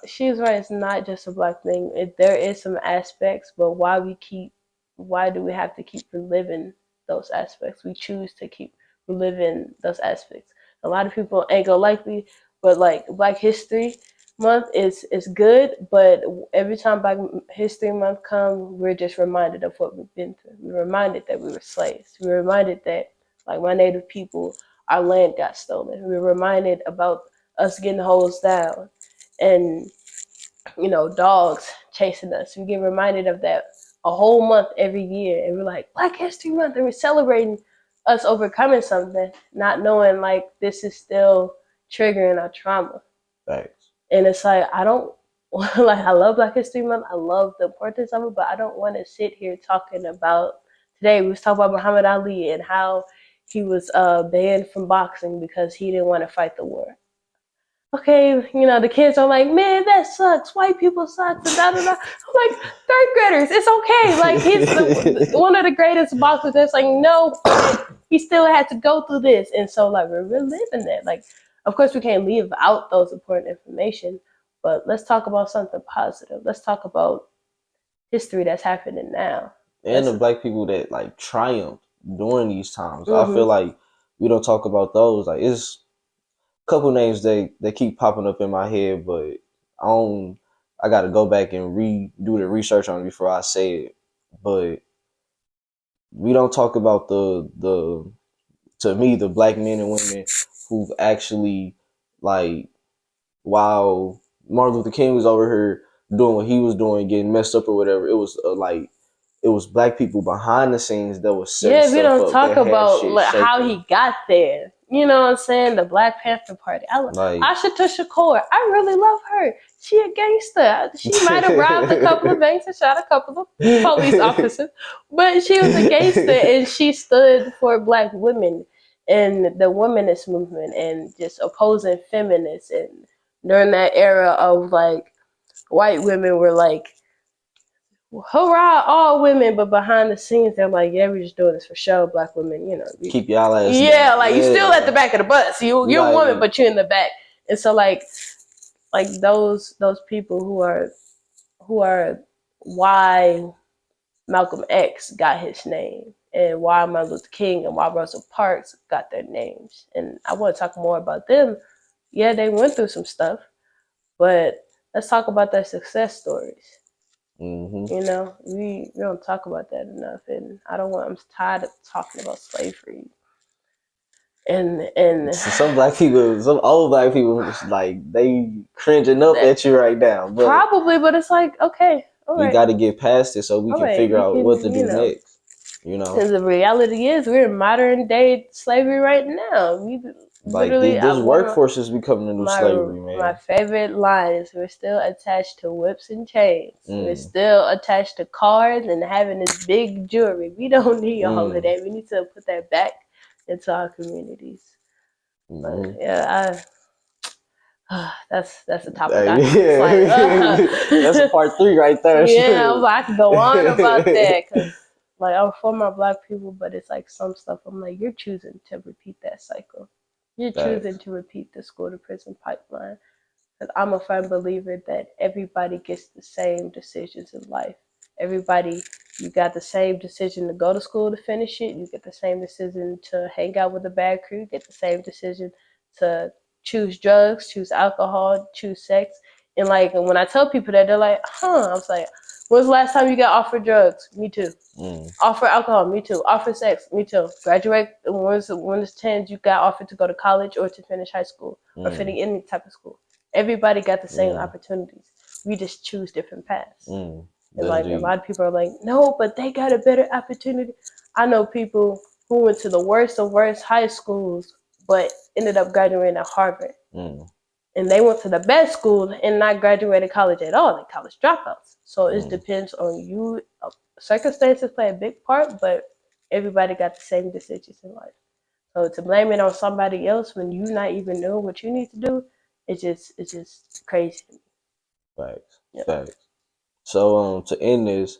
she's right. It's not just a black thing. There is some aspects, but why do we have to keep reliving those aspects? We choose to keep reliving those aspects. A lot of people ain't gonna like me, but like Black History Month is good. But every time Black History Month comes, we're just reminded of what we've been through. We're reminded that we were slaves. We're reminded that, like my Native people, our land got stolen. We're reminded about us getting hosed down and, dogs chasing us. We get reminded of that a whole month every year. And we're like, Black History Month, and we're celebrating us overcoming something, not knowing like this is still triggering our trauma. Thanks. And it's like I don't like I love Black History Month. I love the importance of it, but I don't want to sit here talking about today. We was talking about Muhammad Ali and how he was banned from boxing because he didn't want to fight the war. Okay, the kids are like, man, that sucks. White people suck. And da, da, da. I'm like, third graders, it's okay. Like, he's one of the greatest boxers. That's like, no, he still had to go through this. And so, like, we're reliving that. Like, of course, we can't leave out those important information, but let's talk about something positive. Let's talk about history that's happening now. And the Black people that, like, triumphed during these times. Mm-hmm. I feel like we don't talk about those. Like, it's couple names they keep popping up in my head, but I got to go back and do the research on it before I say it. But we don't talk about the to me the Black men and women who've actually, like, while Martin Luther King was over here doing what he was doing, getting messed up or whatever, it was it was Black people behind the scenes that was setting stuff up. Yeah, we don't talk about like how he got there. You know what I'm saying? The Black Panther Party. Ashita Shakur. I really love her. She a gangster. She might have robbed a couple of banks and shot a couple of police officers, but she was a gangster and she stood for Black women and the womanist movement and just opposing feminists. And during that era of like white women were like, hurrah, all women, but behind the scenes, they're like, yeah, we're just doing this for show. Black women, keep y'all ass. Yeah, like you still at the back of the bus. You're a woman, but you're in the back. And so, like those people who are why Malcolm X got his name, and why Martin Luther King and why Rosa Parks got their names. And I want to talk more about them. Yeah, they went through some stuff, but let's talk about their success stories. Mm-hmm. We don't talk about that enough, and I'm tired of talking about slavery. And some Black people, some old Black people, like they cringing up at you right now. But probably, but it's like, okay, all right. We got to get past it so we can figure out what to do next. Because the reality is, we're in modern day slavery right now. Like this workforce is becoming a new slavery, man. My favorite line is, we're still attached to whips and chains. We're still attached to cars and having this big jewelry. We don't need all of that. We need to put that back into our communities. But yeah, that's a topic. That's a part 3 right there. Yeah, I could go on about that because, like, I'm for my Black people, but it's like some stuff I'm like, you're choosing to repeat that cycle. You're choosing to repeat the school to prison pipeline. Because I'm a firm believer that everybody gets the same decisions in life. Everybody, you got the same decision to go to school to finish it. You get the same decision to hang out with a bad crew. You get the same decision to choose drugs, choose alcohol, choose sex. And like, when I tell people that, they're like, huh. I was like, when's the last time you got offered drugs? Me too. Offer alcohol? Me too. Offer sex? Me too. Graduate? When it's 10, you got offered to go to college or to finish high school or finish any type of school. Everybody got the same opportunities. We just choose different paths. And like a lot of people are like, no, but they got a better opportunity. I know people who went to the worst of worst high schools, but ended up graduating at Harvard. And they went to the best school and not graduated college at all, like college dropouts. So it depends on you. Circumstances play a big part, but everybody got the same decisions in life. So to blame it on somebody else when you not even know what you need to do, it's just crazy. Facts. Yep. Facts. So to end this,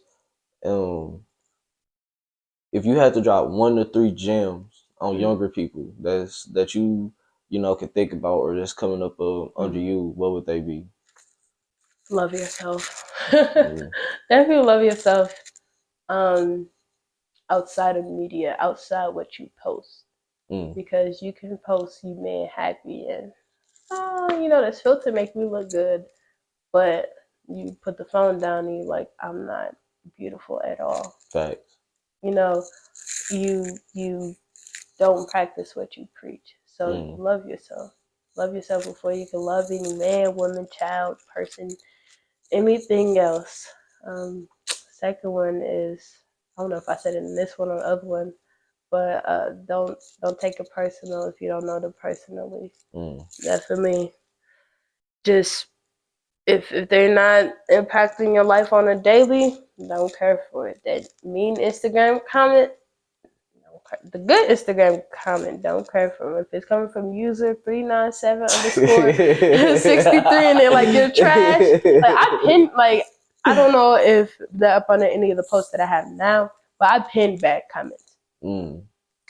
if you had to drop 1 to 3 gems on younger people that you can think about or that's coming up under you, what would they be? Love yourself. Definitely love yourself. Outside of media, outside what you post, because you can post you being happy and this filter makes me look good, but you put the phone down and you're like, I'm not beautiful at all. Facts. You don't practice what you preach. So love yourself. Love yourself before you can love any man, woman, child, person, anything else. Second one is, I don't know if I said it in this one or the other one, but don't take it personal if you don't know them personally. Definitely, just if they're not impacting your life on a daily, don't care for it. That mean Instagram comment, the good Instagram comment, don't care for it. If it's coming from user 397 underscore 63 and they're like, you're trash. Like I pin, like I don't know if they're up on any of the posts that I have now, but I pin bad comments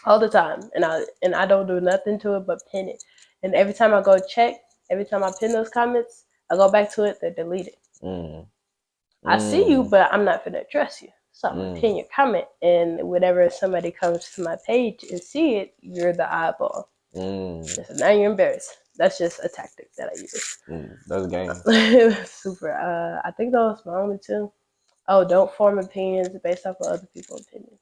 all the time, and I don't do nothing to it but pin it. And every time I go check, every time I pin those comments, I go back to it, they're deleted. I see you, but I'm not gonna address you. So I'm gonna pin your comment, and whenever somebody comes to my page and see it, you're the eyeball. So now you're embarrassed. That's just a tactic that I use. That's a game. Super. I think that was my only two. Oh, don't form opinions based off of other people's opinions.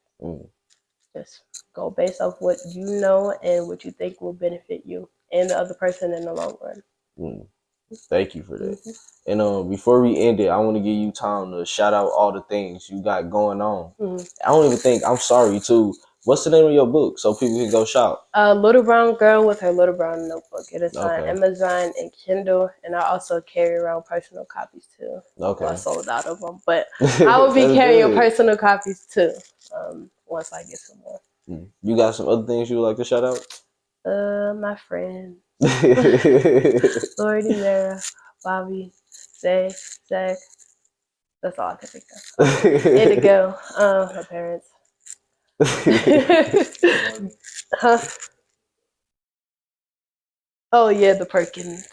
Just go based off what you know and what you think will benefit you and the other person in the long run. Thank you for that. And before we end it, I want to give you time to shout out all the things you got going on. I don't even think, I'm sorry too. What's the name of your book so people can go shop? Little Brown Girl with Her Little Brown Notebook. It is on Amazon and Kindle, and I also carry around personal copies too. Okay. Well, I sold out of them, but I will be carrying personal copies too once I get some more. You got some other things you would like to shout out? My friends. Lori, Mara, Bobby, Zach. That's all I can think of. Indigo, my parents. Huh? Oh yeah, the Perkins.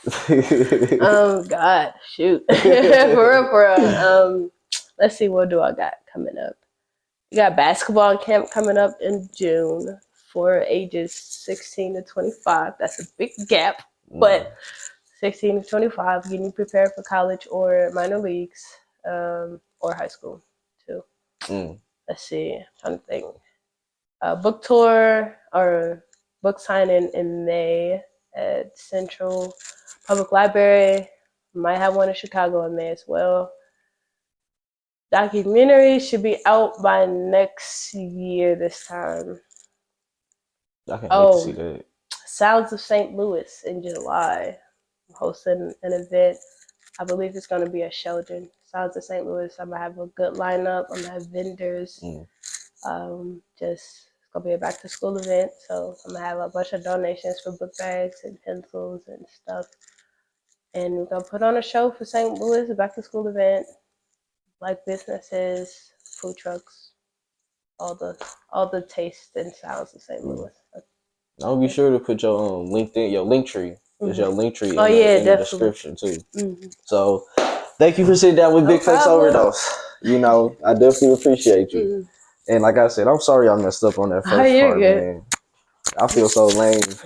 God, shoot. for real. Let's see, what do I got coming up? We got basketball camp coming up in June for ages 16 to 25. That's a big gap, but 16 to 25, getting prepared for college or minor leagues, or high school too. Let's see, I'm trying to think. Book tour or book signing in May at Central Public Library. Might have one in Chicago in May as well. Documentary should be out by next year this time. I can't wait to see that. Sounds of St. Louis in July. I'm hosting an event. I believe it's going to be at Sheldon. Sounds of St. Louis. I'm going to have a good lineup. I'm going to have vendors. It's going to be a back to school event. So I'm going to have a bunch of donations for book bags and pencils and stuff. And we're going to put on a show for St. Louis, a back to school event. Like businesses, food trucks, all the taste and sounds of St. Louis. I'll be sure to put your LinkedIn, your link tree. Is your link tree in the description too. So thank you for sitting down with Big Face Overdose. You know, I definitely appreciate you. And like I said, I'm sorry I messed up on that first part, man. I feel so lame.